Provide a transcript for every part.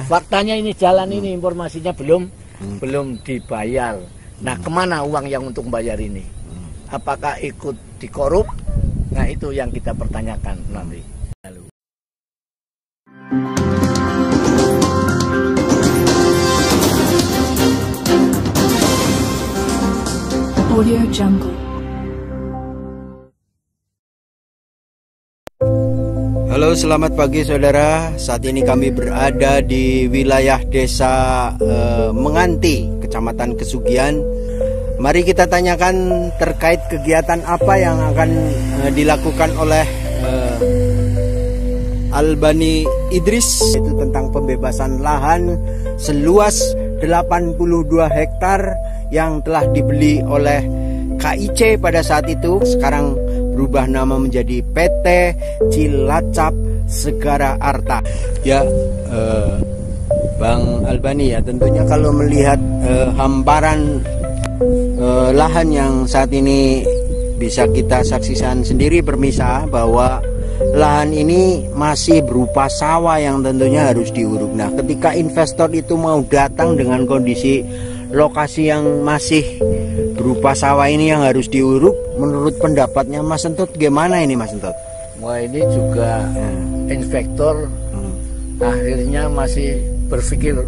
Faktanya ini jalan ini informasinya belum dibayar. Nah, kemana uang yang untuk bayar ini? Apakah ikut dikorup? Nah, itu yang kita pertanyakan nanti. Audio Jungle. Halo, selamat pagi saudara. Saat ini kami berada di wilayah desa Menganti, Kecamatan Kesugian. Mari kita tanyakan terkait kegiatan apa yang akan dilakukan oleh Albani Idris, itu tentang pembebasan lahan seluas 82 hektar yang telah dibeli oleh KIC pada saat itu. Sekarang berubah nama menjadi PT Cilacap Segara Arta. Ya, Bang Albani, ya tentunya kalau melihat hamparan lahan yang saat ini bisa kita saksikan sendiri permisa bahwa lahan ini masih berupa sawah yang tentunya harus diuruk. Nah, ketika investor itu mau datang dengan kondisi lokasi yang masih berupa sawah ini yang harus diuruk, menurut pendapatnya Mas Entut gimana ini Mas Entut? Wah, ini juga inspektor akhirnya masih berpikir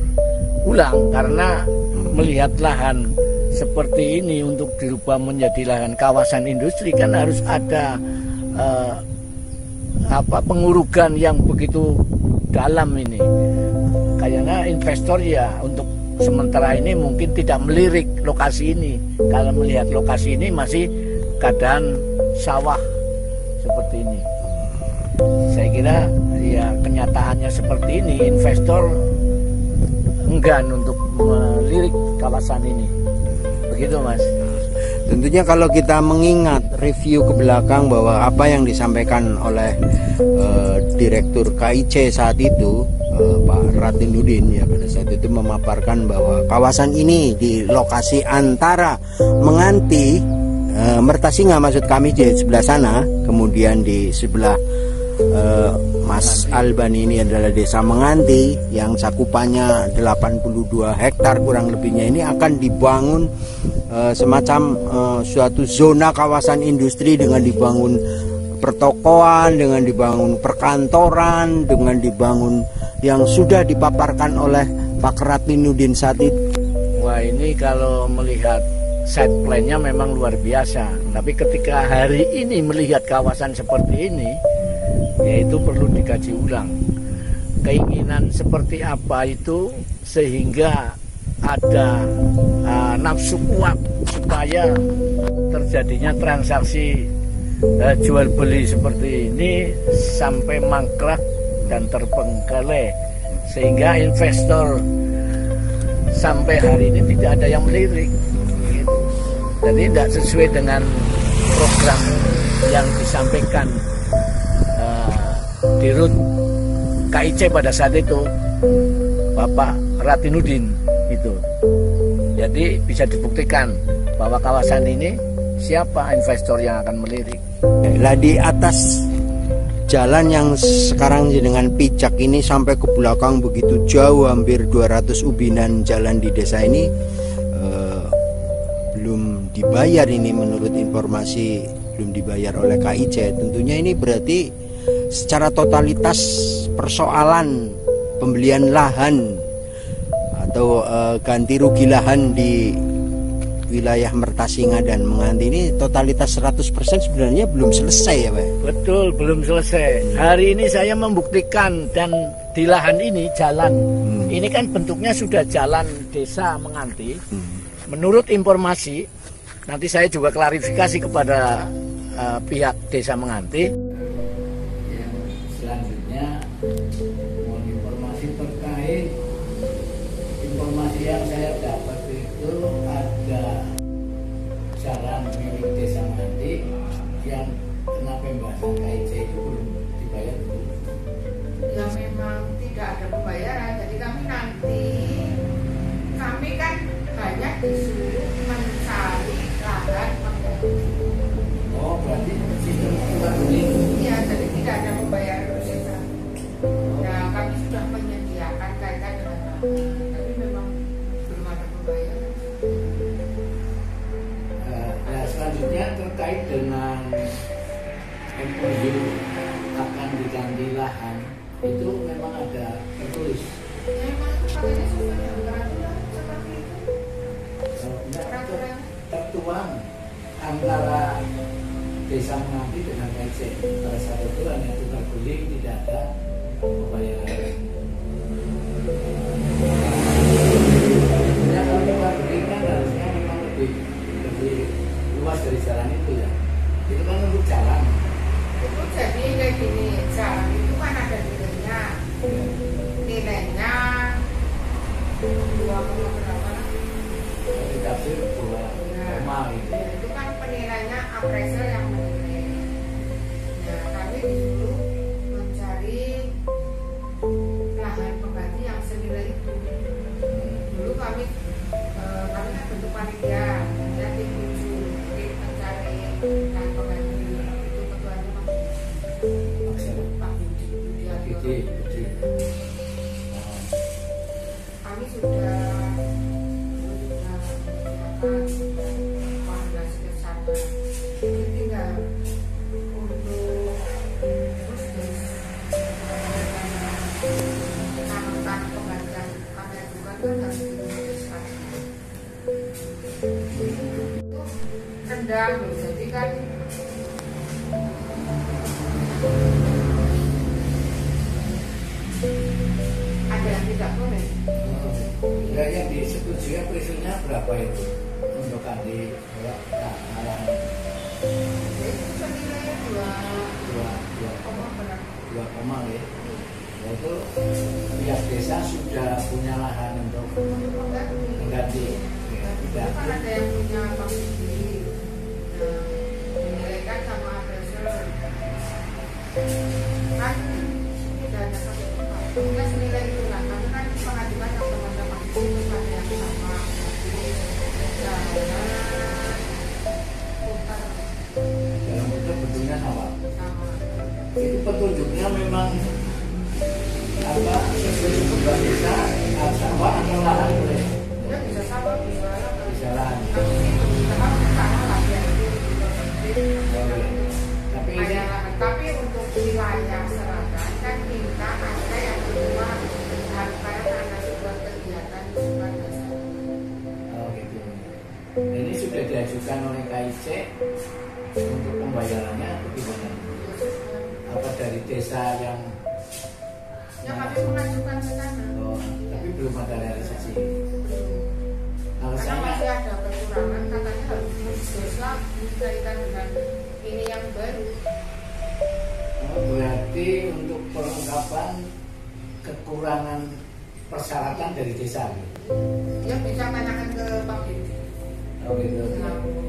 ulang karena melihat lahan seperti ini untuk dirubah menjadi lahan kawasan industri kan harus ada pengurugan yang begitu dalam ini. Kayaknya investor ya untuk sementara ini mungkin tidak melirik lokasi ini. Kalau melihat lokasi ini masih keadaan sawah seperti ini. Saya kira ya kenyataannya seperti ini, investor enggan untuk melirik kawasan ini. Begitu Mas. Tentunya kalau kita mengingat review ke belakang bahwa apa yang disampaikan oleh Direktur KIC saat itu, Pak Ratinuddin, ya pada saat itu memaparkan bahwa kawasan ini di lokasi antara Menganti, Mertasinga maksud kami di sebelah sana, kemudian di sebelah Mas Albani ini adalah desa Menganti yang cakupannya 82 hektar kurang lebihnya, ini akan dibangun semacam suatu zona kawasan industri dengan dibangun pertokoan, dengan dibangun perkantoran, dengan dibangun yang sudah dipaparkan oleh Pak Ratinuddin saat itu. Wah, ini kalau melihat site plan-nya memang luar biasa. Tapi ketika hari ini melihat kawasan seperti ini, yaitu perlu dikaji ulang. Keinginan seperti apa itu sehingga ada nafsu kuat supaya terjadinya transaksi jual beli seperti ini sampai mangkrak dan terbengkalai sehingga investor sampai hari ini tidak ada yang melirik gitu. Jadi tidak sesuai dengan program yang disampaikan di RUT KIC pada saat itu Bapak Ratinuddin itu. Jadi bisa dibuktikan bahwa kawasan ini siapa investor yang akan melirik. Lah di atas jalan yang sekarang dengan pijak ini sampai ke belakang begitu jauh, hampir 200 ubinan jalan di desa ini belum dibayar ini, menurut informasi belum dibayar oleh KIC. Tentunya ini berarti secara totalitas persoalan pembelian lahan atau ganti rugi lahan di wilayah Mertasinga dan Menganti ini totalitas 100% sebenarnya belum selesai ya Pak? Betul, belum selesai. Hari ini saya membuktikan dan di lahan ini jalan. Ini kan bentuknya sudah jalan desa Menganti. Menurut informasi, nanti saya juga klarifikasi kepada pihak desa Menganti. Yang selanjutnya, mohon informasi terkait informasi yang saya dapat itu ada jalan milik desa Menganti yang kena pembahasan KIC itu belum dibayar. Ya memang tidak ada pembayaran, jadi kami kan banyak disuruh mencari lahan pengganti. Oh, berarti sistem bukan begitu? Iya, jadi tidak ada pembayaran sisa. Nah, kami sudah menyediakan kaitan dengan tapi memang belum ada pembayaran. Nah, selanjutnya terkait dengan MOU akan diganti lahan, itu memang ada tertulis. Ya, memang itu katanya sesuai dengan peraturan seperti itu. Peraturan Tertuang antara Desa Menganti dengan KIC. Pada saat itu hanya tukar guling, tidak ada pembayaran. Ya, kalau tukar guling kan harusnya memang lebih luas dari jalan itu ya. Itu kan untuk jalan. itu jadi kayak gini, jalan itu kan ada nilainya. Nilainya 2, berapa? Dikasih 2 koma gitu. Ya, itu kan penilainya appraisal yang menilai. Nah, kami disuruh mencari lahan pengganti yang senilai itu. Dulu kami kan bentuk panitia, ya tim 7, tim mencari lahan pengganti. Itu ketuanya Pak Budi Gede. Kami sudah koordinasi ke sana. Jadi tinggal untuk angkutan penggantian kamera juga kan harus diputuskan. Itu rendah loh, jadi kan ada yang tidak boleh. Ya, yang disetujui appraisal-nya berapa itu untuk ganti lahan? Itu senilai 2 koma berapa? 2 koma ya. Yaitu pihak desa sudah punya lahan untuk mengganti. Itu kan ada yang punya bank sendiri. Nah, dinilaikan sama appraisal. Kan tidak hanya satu tempat. Kemudian senilai itu lah. Karena kan pengadilan yang teman-teman itu ada yang sama. Jangan putar Dalam bentuknya sama. sama. Itu petunjuknya memang apa sesuai kebutuhan desa, sawah atau lahan boleh. Ya bisa sama, bisa Bisa lahan. tapi itu sama lah ya. Tapi ini Tapi untuk wilayah selatan kan minta ada yang kedua harga karena sebuah kegiatan bukan dasar. oh gitu. Ini sudah diajukan oleh KIC untuk pembayarannya atau gimana? Apa dari desa yang Kami mengajukan ke sana. oh, tapi belum ada realisasi. Karena Alasannya masih ada kekurangan, katanya harus desa dikaitan dengan ini yang baru. berarti untuk perlengkapan kekurangan persyaratan dari desa. Ya bisa tanyakan ke Pak Budi. Oh gitu.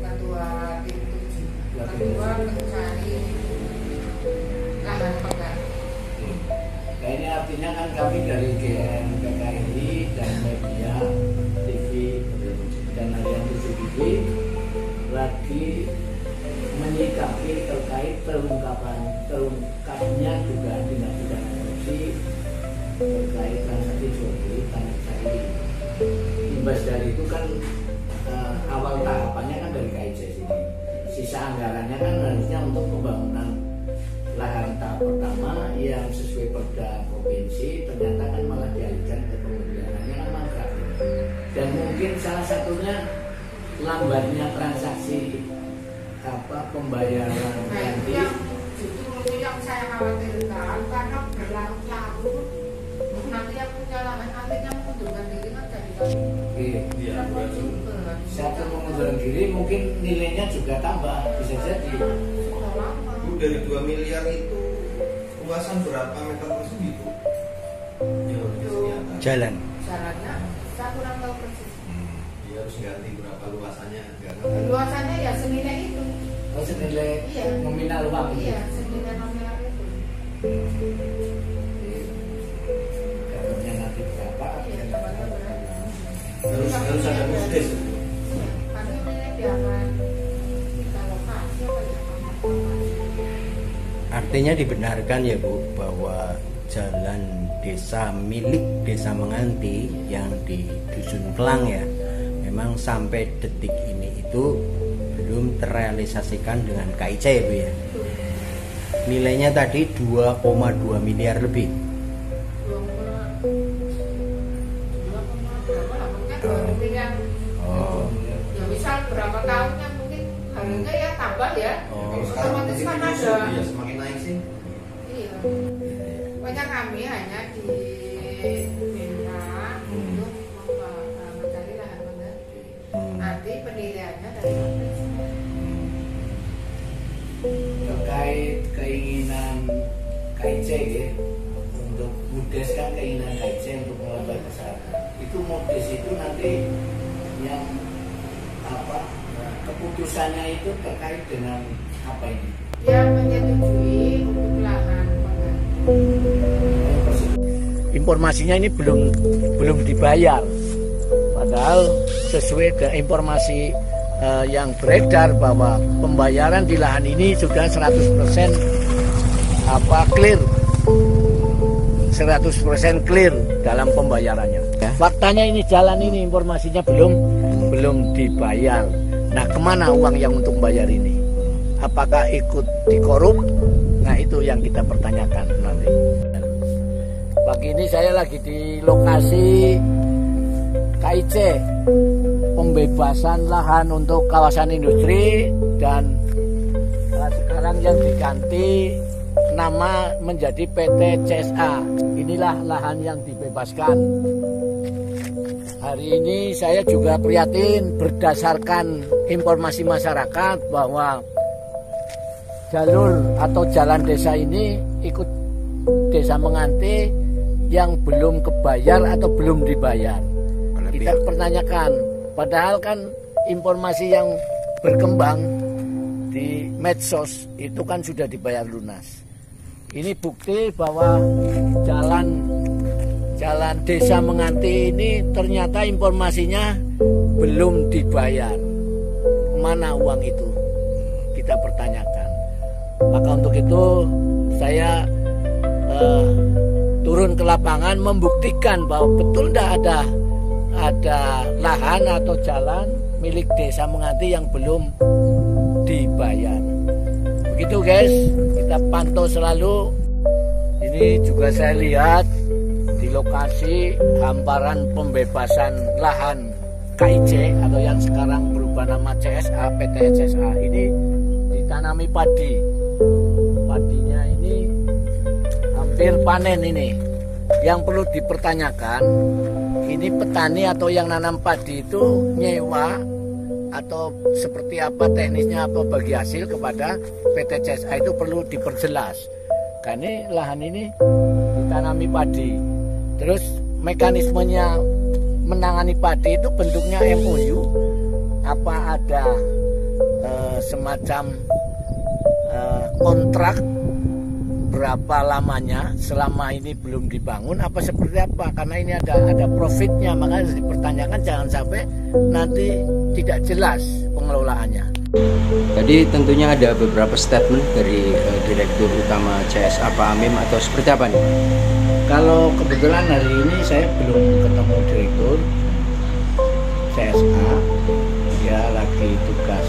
Ketua tim 7. Kedua mencari lahan pengganti. Nah ini artinya kan kami dari GM, PKRI dan media, TV dan harian 7 TV lagi menyikapi terkait terungkapnya dugaan tindak pidana korupsi terkait transaksi jual beli tanah cari. Imbas dari itu kan awal tahapannya kan dari KIC sini. Sisa anggarannya kan harusnya untuk pembangunan lahan tahap pertama yang sesuai perda provinsi, ternyata kan malah dialihkan ke pemeliharannya kan mangkrak. Dan mungkin salah satunya lambatnya transaksi pembayaran ganti. Justru yang saya khawatirkan karena berlarut-larut nanti yang punya lahan akhirnya mengundurkan diri kan jadi Iya. juga. Satu mengundurkan diri mungkin nilainya juga tambah, bisa jadi. Sudah lama. Bu, dari 2 miliar itu luasan berapa meter persegi itu? Yang harus disediakan. Jalan. Jalannya saya kurang tahu persis. Dia harus ganti berapa luasannya karena Luasannya ya senilai itu. Oh senilai Iya. nominal uang. Iya, senilai nominal itu. Dapatnya nanti berapa? Iya, dapatnya berapa? harus ada musdes. Kami menyediakan 3 lokasi apa ya? Artinya dibenarkan ya Bu bahwa jalan desa milik Desa Menganti yang di Dusun Kelang ya, memang sampai detik ini itu belum terrealisasikan dengan KIC ya Bu ya. Nilainya tadi 2,2 miliar lebih. Ya misal berapa tahunnya mungkin harganya ya tambah ya. Otomatis kan ada. Ya semakin naik sih. Iya. Banyak kami hanya diminta untuk mencari lahan pengganti. Nanti penilaiannya dari pemerintah. Terkait keinginan KIC ya, untuk Mudes kan keinginan KIC untuk melakukan kesehatan. Itu Mudes itu nanti yang apa keputusannya itu terkait dengan apa ini? Dia menyetujui untuk lahan pengganti. Informasinya ini belum dibayar, padahal sesuai dengan informasi yang beredar bahwa pembayaran di lahan ini sudah 100% clear, 100% clear dalam pembayarannya. Faktanya ini jalan ini informasinya belum dibayar. Nah, kemana uang yang untuk bayar ini? Apakah ikut dikorup? Nah, itu yang kita pertanyakan nanti. Pagi ini saya lagi di lokasi KIC, pembebasan lahan untuk kawasan industri, dan sekarang yang diganti nama menjadi PT CSA. Inilah lahan yang dibebaskan. Hari ini saya juga prihatin berdasarkan informasi masyarakat bahwa jalur atau jalan desa ini ikut Desa Menganti yang belum kebayar atau belum dibayar. Kita pertanyakan, padahal kan informasi yang berkembang di medsos itu kan sudah dibayar lunas. Ini bukti bahwa jalan Desa Menganti ini ternyata informasinya belum dibayar. Mana uang itu? Kita pertanyakan. Maka untuk itu saya turun ke lapangan membuktikan bahwa betul tidak ada lahan atau jalan milik Desa Menganti yang belum dibayar. Begitu guys, kita pantau selalu. Ini juga saya lihat di lokasi hamparan pembebasan lahan KIC atau yang sekarang berubah nama CSA, PT CSA, ini ditanami padi. Padinya ini hampir panen ini. Yang perlu dipertanyakan, ini petani atau yang nanam padi itu nyewa atau seperti apa teknisnya apa bagi hasil kepada PT CSA, itu perlu diperjelas. Karena lahan ini ditanami padi. Terus mekanismenya menangani padi itu bentuknya MOU, apa ada semacam kontrak berapa lamanya selama ini belum dibangun, apa seperti apa? Karena ini ada profitnya, makanya dipertanyakan, jangan sampai nanti tidak jelas pengelolaannya. Jadi tentunya ada beberapa statement dari Direktur Utama CSA Pak Amim atau seperti apa nih? Kalau kebetulan hari ini saya belum ketemu Direktur CSA, dia lagi tugas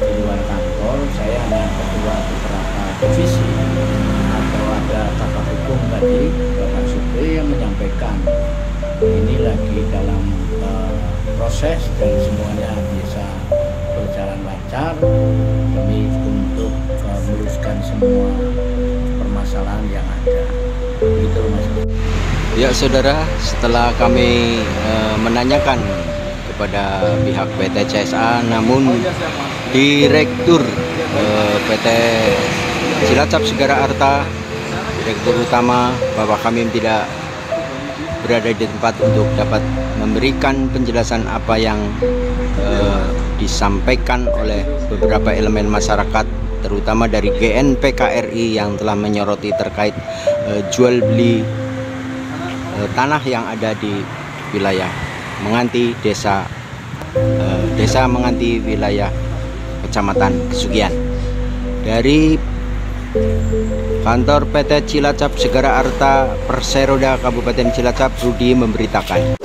di luar kantor. Saya hanya ketua beberapa divisi atau ada kakak hukum tadi, Bapak Supri yang menyampaikan ini lagi dalam proses dan semuanya bisa berjalan lancar demi untuk meluruskan semua permasalahan yang ada. Begitu Mas. Ya saudara, setelah kami menanyakan kepada pihak PT CSA, namun Direktur PT Cilacap Segara Arta, Direktur Utama Bapak Kamim tidak berada di tempat untuk dapat memberikan penjelasan apa yang disampaikan oleh beberapa elemen masyarakat, terutama dari GNPKRI yang telah menyoroti terkait jual beli tanah yang ada di wilayah Menganti, Desa Menganti, wilayah Kecamatan Kesugihan. Dari Kantor PT Cilacap Segara Arta Perseroda Kabupaten Cilacap Rudi memberitakan.